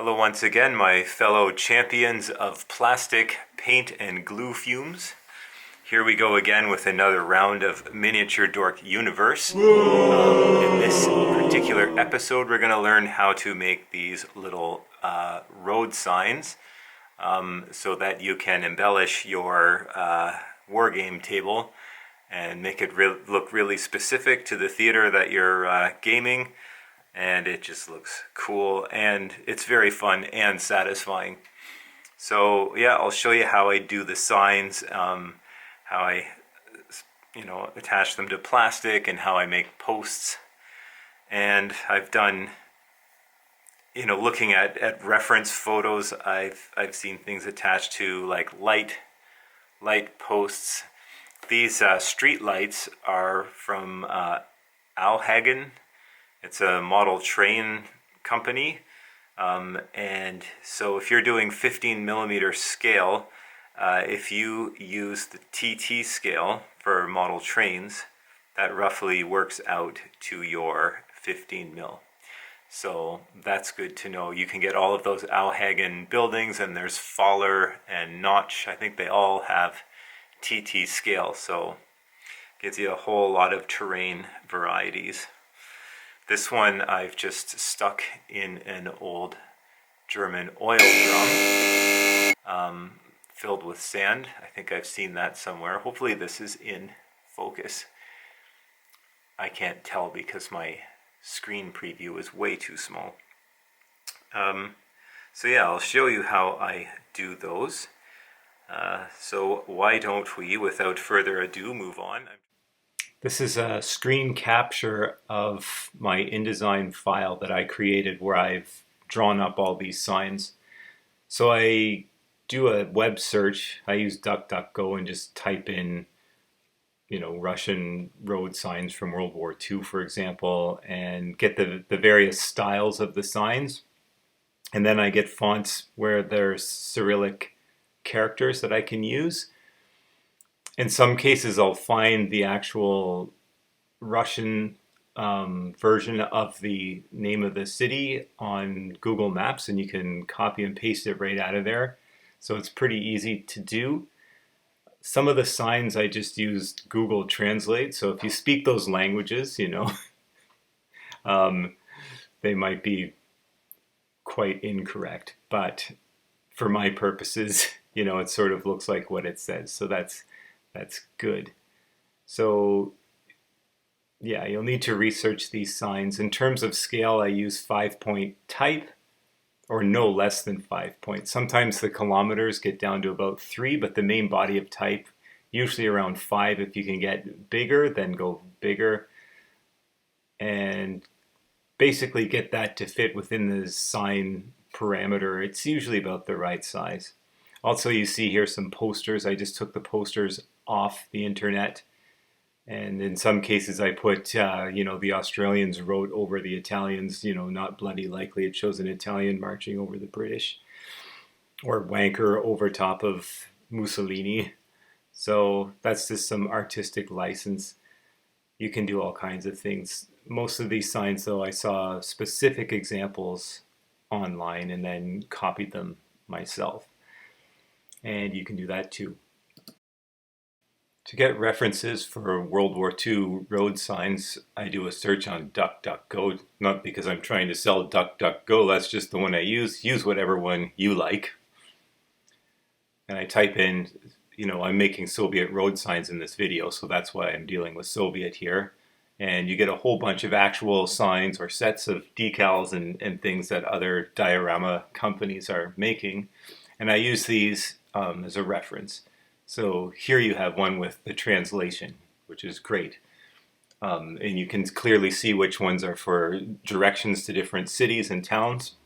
Hello once again, my fellow champions of plastic, paint, and glue fumes. Here we go again with another round of Miniature Dork Universe. In this particular episode, we're going to learn how to make these little road signs so that you can embellish your wargame table and make it look really specific to the theater that you're gaming. And it just looks cool, and it's very fun and satisfying. So yeah, I'll show you how I do the signs, how I attach them to plastic, and how I make posts. And I've done, looking at reference photos, I've seen things attached to like light posts. These street lights are from Alhagen. It's a model train company, and so if you're doing 15 millimeter scale, if you use the TT scale for model trains, that roughly works out to your 15 mil. So that's good to know. You can get all of those Alhagen buildings, and there's Faller and Notch. I think they all have TT scale, so it gives you a whole lot of terrain varieties. This one I've just stuck in an old German oil drum filled with sand. I think I've seen that somewhere. Hopefully this is in focus. I can't tell because my screen preview is way too small. So yeah, I'll show you how I do those. So why don't we, without further ado, move on. This is a screen capture of my InDesign file that I created where I've drawn up all these signs. So I do a web search. I use DuckDuckGo and just type in, Russian road signs from World War II, for example, and get the various styles of the signs. And then I get fonts where there's Cyrillic characters that I can use. In some cases, I'll find the actual Russian version of the name of the city on Google Maps, and you can copy and paste it right out of there. So it's pretty easy to do. Some of the signs I just used Google Translate. So if you speak those languages, they might be quite incorrect. But for my purposes, it sort of looks like what it says. So that's good. So yeah, you'll need to research these signs. In terms of scale, I use 5-point type, or no less than 5 points. Sometimes the kilometers get down to about 3, but the main body of type, usually around 5. If you can get bigger, then go bigger. And basically get that to fit within the sign parameter. It's usually about the right size. Also, you see here some posters. I just took the posters off the internet, and in some cases I put the Australians wrote over the Italians, not bloody likely. It shows an Italian marching over the British, or wanker over top of Mussolini. So that's just some artistic license. You can do all kinds of things. Most of these signs, though, I saw specific examples online and then copied them myself, and you can do that too. To get references for World War II road signs, I do a search on DuckDuckGo. Not because I'm trying to sell DuckDuckGo, that's just the one I use. Use whatever one you like. And I type in, I'm making Soviet road signs in this video, so that's why I'm dealing with Soviet here. And you get a whole bunch of actual signs or sets of decals and things that other diorama companies are making. And I use these as a reference. So here you have one with the translation, which is great. And you can clearly see which ones are for directions to different cities and towns,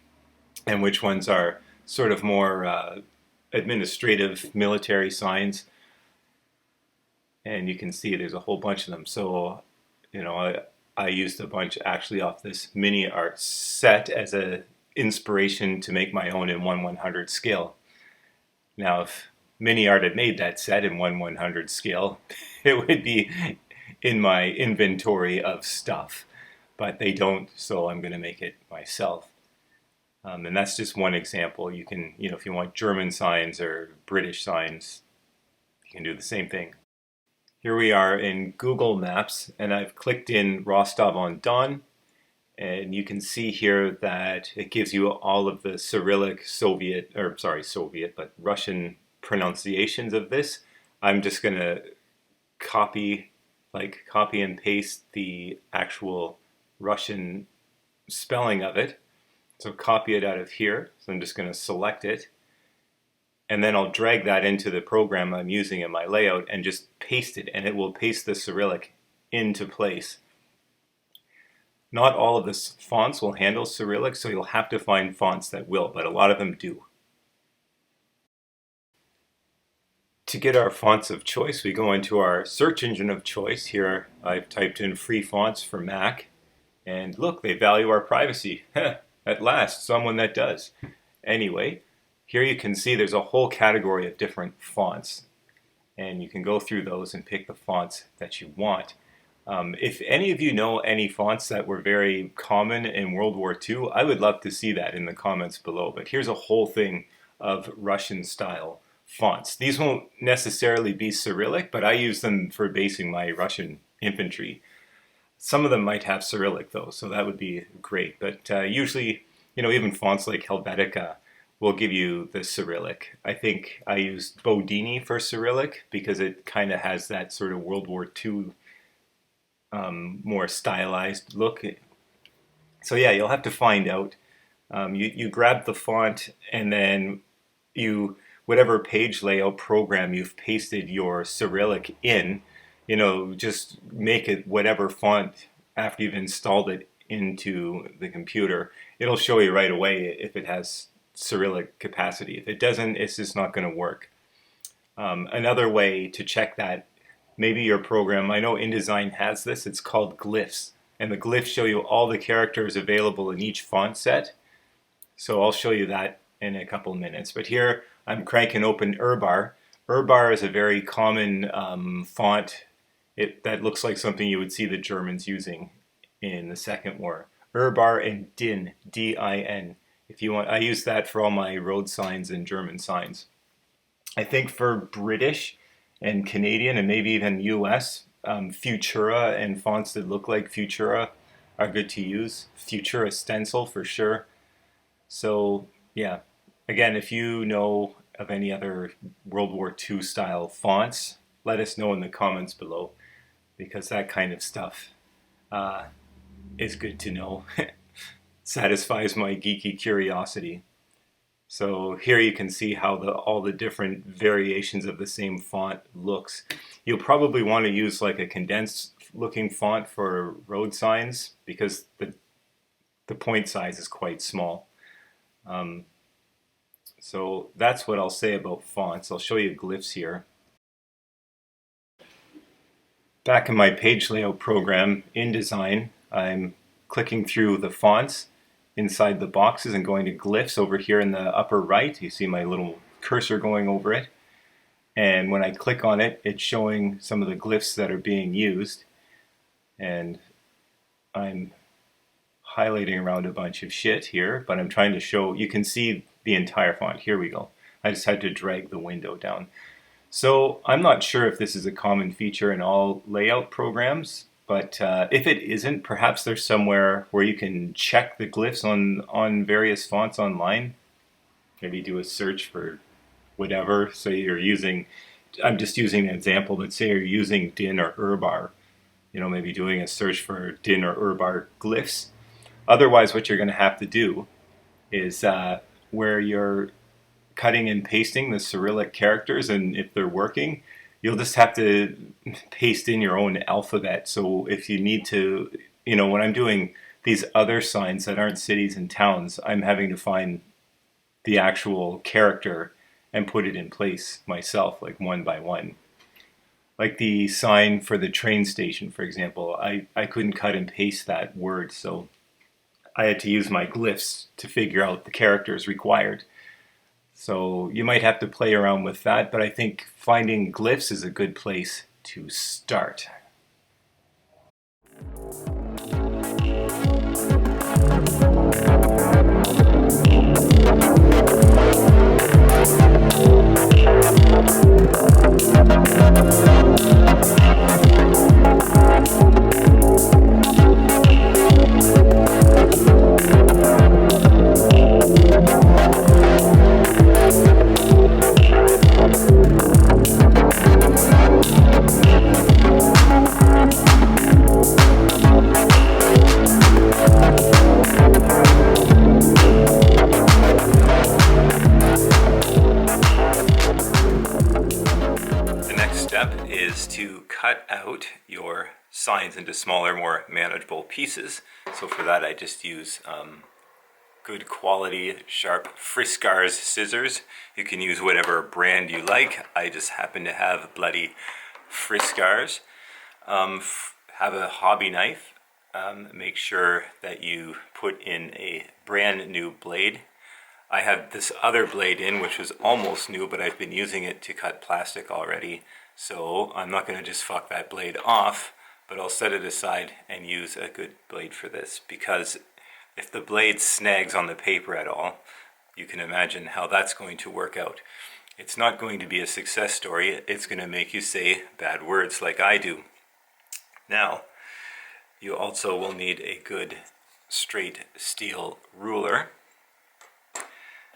and which ones are sort of more administrative military signs. And you can see there's a whole bunch of them. So, I used a bunch actually off this mini art set as an inspiration to make my own in 1/100 scale. Now, if Mini Art had made that set in 1/100 scale, it would be in my inventory of stuff, but they don't, so I'm going to make it myself. And that's just one example. You can, if you want German signs or British signs, you can do the same thing. Here we are in Google Maps, and I've clicked in Rostov-on-Don, and you can see here that it gives you all of the Cyrillic Russian pronunciations of this. I'm just going to copy and paste the actual Russian spelling of it. So copy it out of here. So I'm just going to select it. And then I'll drag that into the program I'm using in my layout and just paste it, and it will paste the Cyrillic into place. Not all of the fonts will handle Cyrillic, so you'll have to find fonts that will, but a lot of them do. To get our fonts of choice, we go into our search engine of choice. Here I've typed in free fonts for Mac, and look, they value our privacy. At last, someone that does. Anyway, here you can see there's a whole category of different fonts, and you can go through those and pick the fonts that you want. If any of you know any fonts that were very common in World War II, I would love to see that in the comments below. But here's a whole thing of Russian style fonts. These won't necessarily be Cyrillic, but I use them for basing my Russian infantry. Some of them might have Cyrillic though, so that would be great. But usually, even fonts like Helvetica will give you the Cyrillic. I think I used Bodini for Cyrillic because it kind of has that sort of World War II more stylized look. So yeah, you'll have to find out. You grab the font, and then whatever page layout program you've pasted your Cyrillic in, just make it whatever font after you've installed it into the computer. It'll show you right away if it has Cyrillic capacity. If it doesn't, it's just not going to work. Another way to check that, maybe your program, I know InDesign has this, it's called Glyphs. And the glyphs show you all the characters available in each font set. So I'll show you that in a couple minutes. But here I'm cranking open Urbar. Urbar is a very common font. That looks like something you would see the Germans using in the Second War. Urbar and DIN, D-I-N. If you want, I use that for all my road signs and German signs. I think for British and Canadian and maybe even US, Futura and fonts that look like Futura are good to use. Futura Stencil for sure. So yeah, again, if you know of any other World War II style fonts, let us know in the comments below, because that kind of stuff is good to know. Satisfies my geeky curiosity. So here you can see how all the different variations of the same font looks. You'll probably want to use like a condensed looking font for road signs because the point size is quite small. So that's what I'll say about fonts. I'll show you Glyphs here. Back in my page layout program, InDesign, I'm clicking through the fonts inside the boxes and going to Glyphs over here in the upper right. You see my little cursor going over it. And when I click on it, it's showing some of the glyphs that are being used. And I'm highlighting around a bunch of shit here, but I'm trying to show, you can see the entire font. Here we go. I just had to drag the window down. So I'm not sure if this is a common feature in all layout programs, but if it isn't, perhaps there's somewhere where you can check the glyphs on various fonts online. Maybe do a search for whatever. So you're using, I'm just using an example, but say you're using DIN or Urbar. Maybe doing a search for DIN or Urbar glyphs. Otherwise, what you're going to have to do is where you're cutting and pasting the Cyrillic characters, and if they're working, you'll just have to paste in your own alphabet. So if you need to, when I'm doing these other signs that aren't cities and towns, I'm having to find the actual character and put it in place myself, like one by one. Like the sign for the train station, for example, I couldn't cut and paste that word, so I had to use my glyphs to figure out the characters required. So you might have to play around with that, but I think finding glyphs is a good place to start. cut out your signs into smaller, more manageable pieces. So for that I just use good quality, sharp Friscars scissors. You can use whatever brand you like. I just happen to have bloody Friscars. Have a hobby knife. Make sure that you put in a brand new blade. I have this other blade in which was almost new, but I've been using it to cut plastic already. So I'm not going to just fuck that blade off, but I'll set it aside and use a good blade for this, because if the blade snags on the paper at all, you can imagine how that's going to work out. It's not going to be a success story. It's going to make you say bad words like I do. Now, you also will need a good straight steel ruler.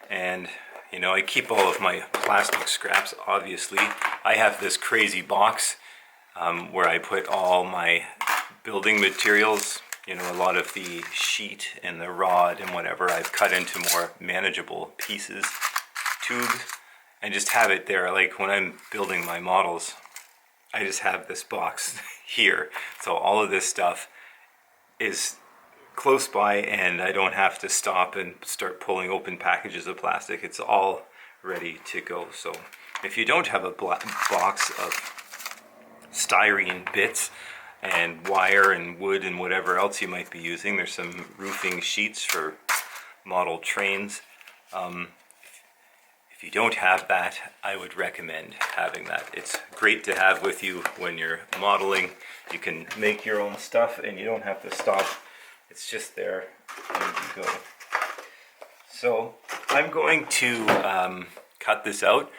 And, you know, I keep all of my plastic scraps, obviously. I have this crazy box where I put all my building materials, you know, a lot of the sheet and the rod and whatever I've cut into more manageable pieces, tubes, and just have it there. Like when I'm building my models, I just have this box here. So all of this stuff is close by and I don't have to stop and start pulling open packages of plastic. It's all ready to go. So if you don't have a box of styrene bits and wire and wood and whatever else you might be using, there's some roofing sheets for model trains. If you don't have that, I would recommend having that. It's great to have with you when you're modeling. You can make your own stuff and you don't have to stop. It's just there and you go. So I'm going to cut this out,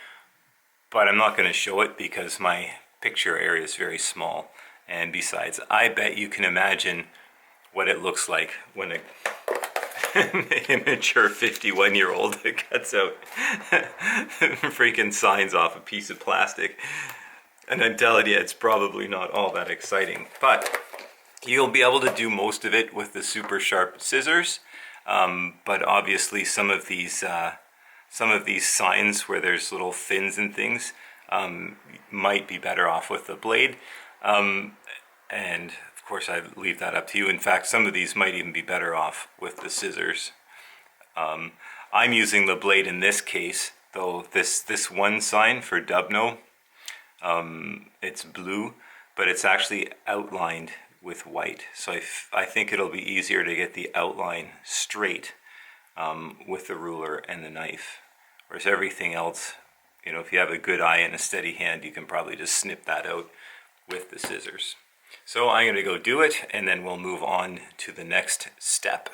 but I'm not going to show it because my picture area is very small. And besides, I bet you can imagine what it looks like when an immature 51-year-old cuts out freaking signs off a piece of plastic. And I'm telling you, it's probably not all that exciting. But you'll be able to do most of it with the super sharp scissors. But obviously some of these signs where there's little fins and things might be better off with the blade. And of course I leave that up to you. In fact, some of these might even be better off with the scissors. I'm using the blade in this case, though this one sign for Dubno, it's blue, but it's actually outlined with white. So I think it'll be easier to get the outline straight with the ruler and the knife. Whereas everything else, you know, if you have a good eye and a steady hand, you can probably just snip that out with the scissors. So I'm going to go do it, and then we'll move on to the next step.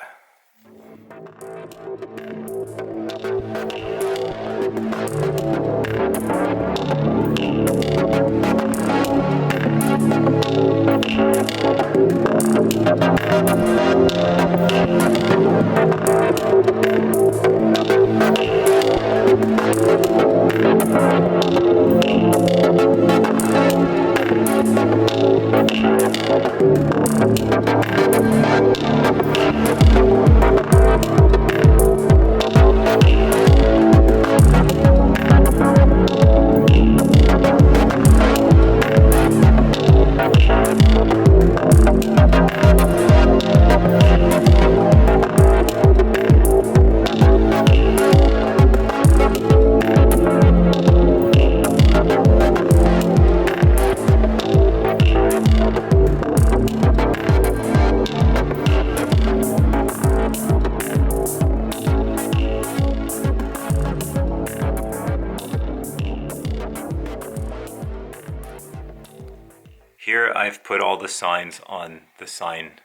Here I've put all the signs on the sign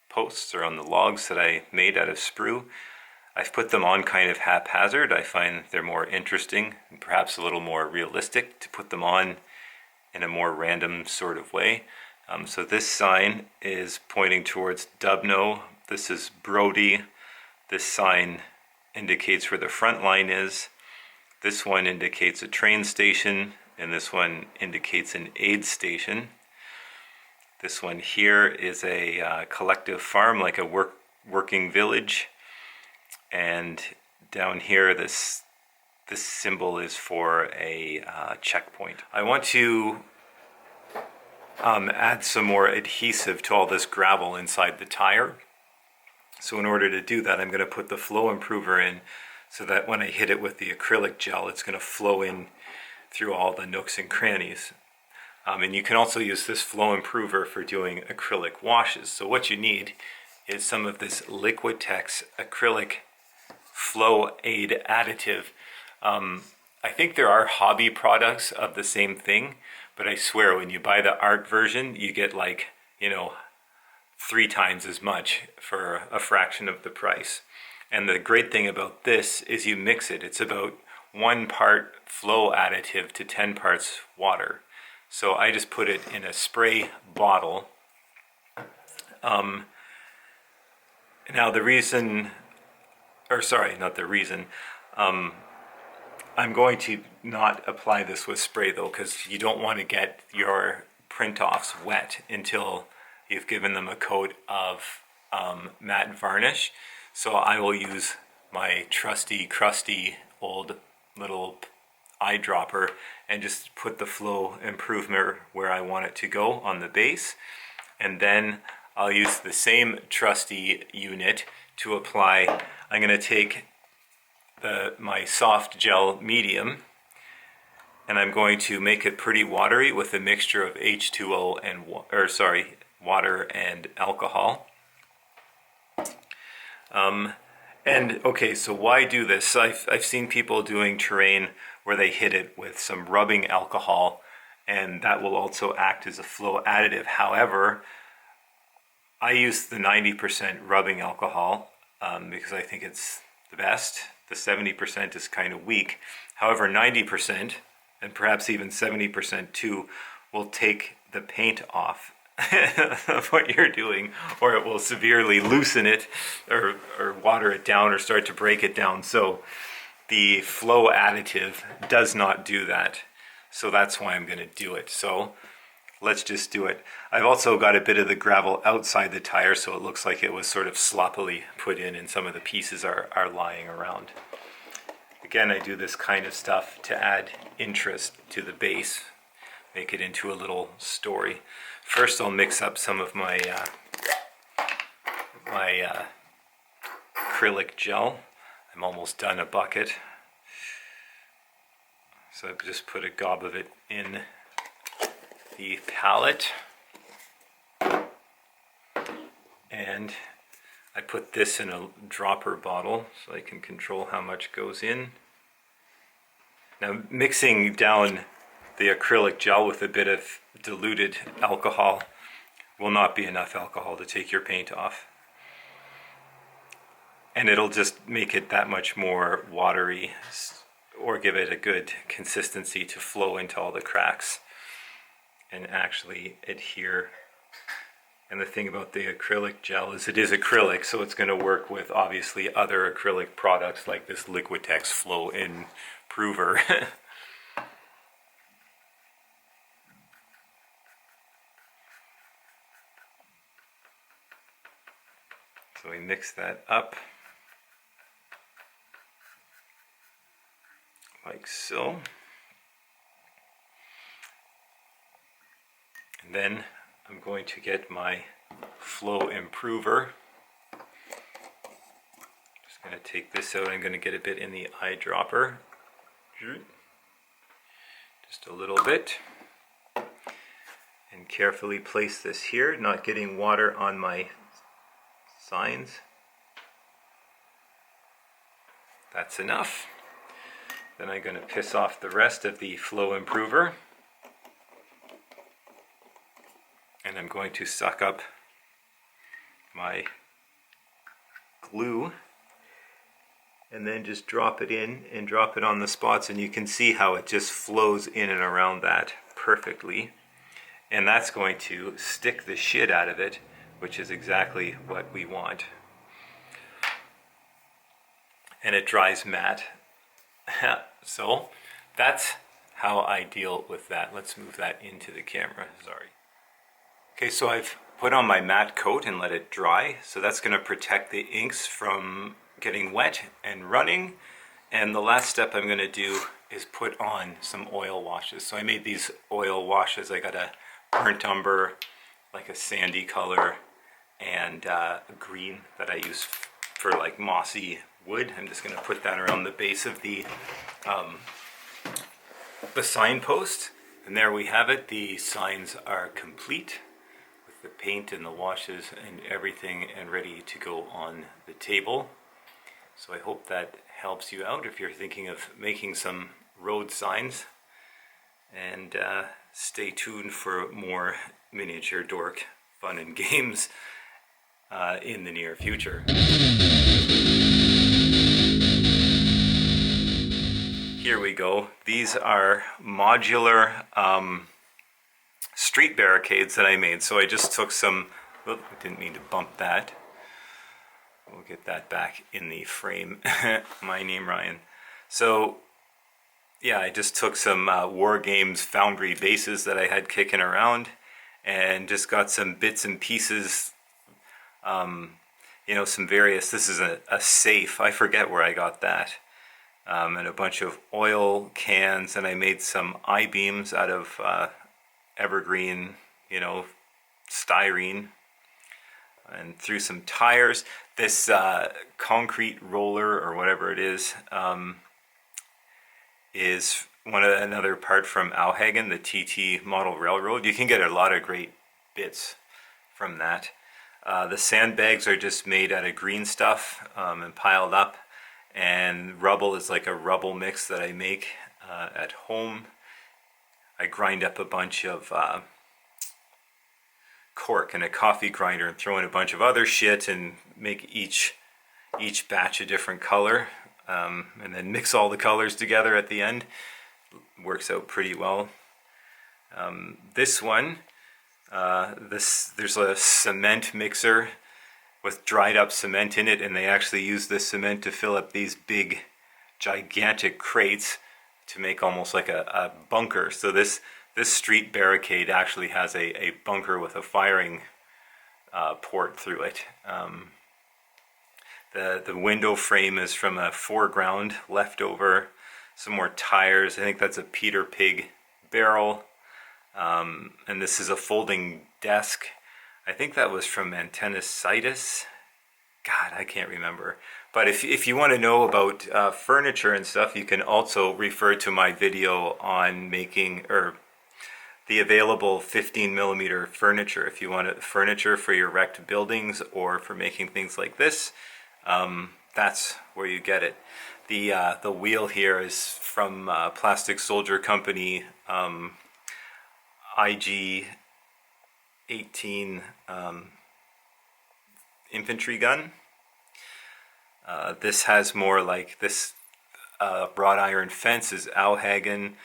posts or on the logs that I made out of sprue. I've put them on kind of haphazard. I find they're more interesting and perhaps a little more realistic to put them on in a more random sort of way. So this sign is pointing towards Dubno. This is Brody. This sign indicates where the front line is. This one indicates a train station, and this one indicates an aid station. This one here is a collective farm, like a working village. And down here, this symbol is for a checkpoint. I want to add some more adhesive to all this gravel inside the tire. So in order to do that, I'm going to put the flow improver in so that when I hit it with the acrylic gel, it's going to flow in through all the nooks and crannies. And you can also use this flow improver for doing acrylic washes. So what you need is some of this Liquitex acrylic flow aid additive. I think there are hobby products of the same thing, but I swear when you buy the art version, you get like, 3 times as much for a fraction of the price. And the great thing about this is you mix it. It's about 1 part flow additive to 10 parts water. So I just put it in a spray bottle. Now the reason, or sorry, not the reason, I'm going to not apply this with spray though, because you don't want to get your print-offs wet until you've given them a coat of matte varnish. So I will use my trusty, crusty old little eyedropper and just put the flow improver where I want it to go on the base. And then I'll use the same trusty unit to apply. I'm going to take my soft gel medium, and I'm going to make it pretty watery with a mixture of H2O and water and alcohol. And okay, so why do this? I've seen people doing terrain where they hit it with some rubbing alcohol, and that will also act as a flow additive. However, I use the 90% rubbing alcohol because I think it's the best. The 70% is kind of weak. However, 90% and perhaps even 70% too will take the paint off of what you're doing, or it will severely loosen it or water it down or start to break it down. So the flow additive does not do that. So that's why I'm going to do it. So let's just do it. I've also got a bit of the gravel outside the tire, so it looks like it was sort of sloppily put in and some of the pieces are lying around. Again, I do this kind of stuff to add interest to the base, make it into a little story. First, I'll mix up some of my acrylic gel. I'm almost done a bucket. So I've just put a gob of it in the palette. And I put this in a dropper bottle so I can control how much goes in. Now, mixing down the acrylic gel with a bit of diluted alcohol will not be enough alcohol to take your paint off. And it'll just make it that much more watery, or give it a good consistency to flow into all the cracks and actually adhere. And the thing about the acrylic gel is it is acrylic, so it's going to work with obviously other acrylic products like this Liquitex Flow Improver. So we mix that up like so. And then I'm going to get my flow improver. Just going to take this out. I'm going to get a bit in the eyedropper. Just a little bit. And carefully place this here, not getting water on my signs. That's enough. Then I'm going to piss off the rest of the flow improver. And I'm going to suck up my glue and then just drop it in and drop it on the spots, and you can see how it just flows in and around that perfectly. And that's going to stick the shit out of it, which is exactly what we want. And it dries matte. So that's how I deal with that. Let's move that into the camera, sorry. Okay, so I've put on my matte coat and let it dry. So that's going to protect the inks from getting wet and running. And the last step I'm going to do is put on some oil washes. So I made these oil washes. I got a burnt umber, like a sandy color, and green that I use for like mossy wood. I'm just going to put that around the base of the signpost. And there we have it. The signs are complete with the paint and the washes and everything, and ready to go on the table. So I hope that helps you out if you're thinking of making some road signs. And stay tuned for more miniature dork fun and games in the near future. Here we go. These are modular street barricades that I made. So I just took some, I didn't mean to bump that. We'll get that back in the frame. My name, Ryan. So yeah, I just took some War Games Foundry bases that I had kicking around, and just got some bits and pieces, you know, some various, this is a safe, I forget where I got that, and a bunch of oil cans, and I made some I-beams out of evergreen, you know, styrene, and threw some tires. This concrete roller, or whatever it is another part from Alhagen, the TT model railroad. You can get a lot of great bits from that. The sandbags are just made out of green stuff and piled up, and rubble is like a rubble mix that I make at home. I grind up a bunch of cork in a coffee grinder and throw in a bunch of other shit and make each batch a different color, and then mix all the colors together at the end. Works out pretty well. This one, there's a cement mixer with dried up cement in it, and they actually use this cement to fill up these big gigantic crates to make almost like a bunker. So this street barricade actually has a bunker with a firing port through it. The window frame is from a foreground leftover. Some more tires. I think that's a Peter Pig barrel. And this is a folding desk. I think that was from Antennicitis. God, I can't remember. But if you want to know about furniture and stuff, you can also refer to my video on making, or the available 15mm furniture. If you want furniture for your wrecked buildings or for making things like this, that's where you get it. The wheel here is from Plastic Soldier Company IG-18 infantry gun. This has more like this wrought iron fence is Alhagen,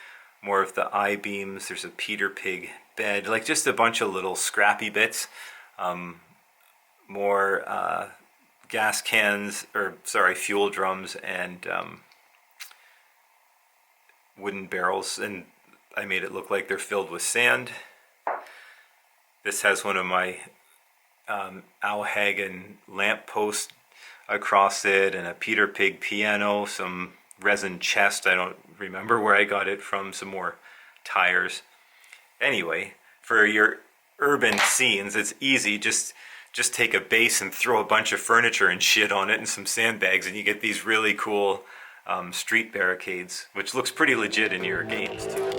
more of the I-beams. There's a Peter Pig bed, like just a bunch of little scrappy bits. More gas cans, or sorry, fuel drums, and wooden barrels, and I made it look like they're filled with sand. This has one of my Alhagen lamp posts across it, and a Peter Pig piano, some resin chest, I don't remember where I got it from, some more tires. Anyway, for your urban scenes, it's easy, just take a base and throw a bunch of furniture and shit on it and some sandbags, and you get these really cool street barricades, which looks pretty legit in your games too.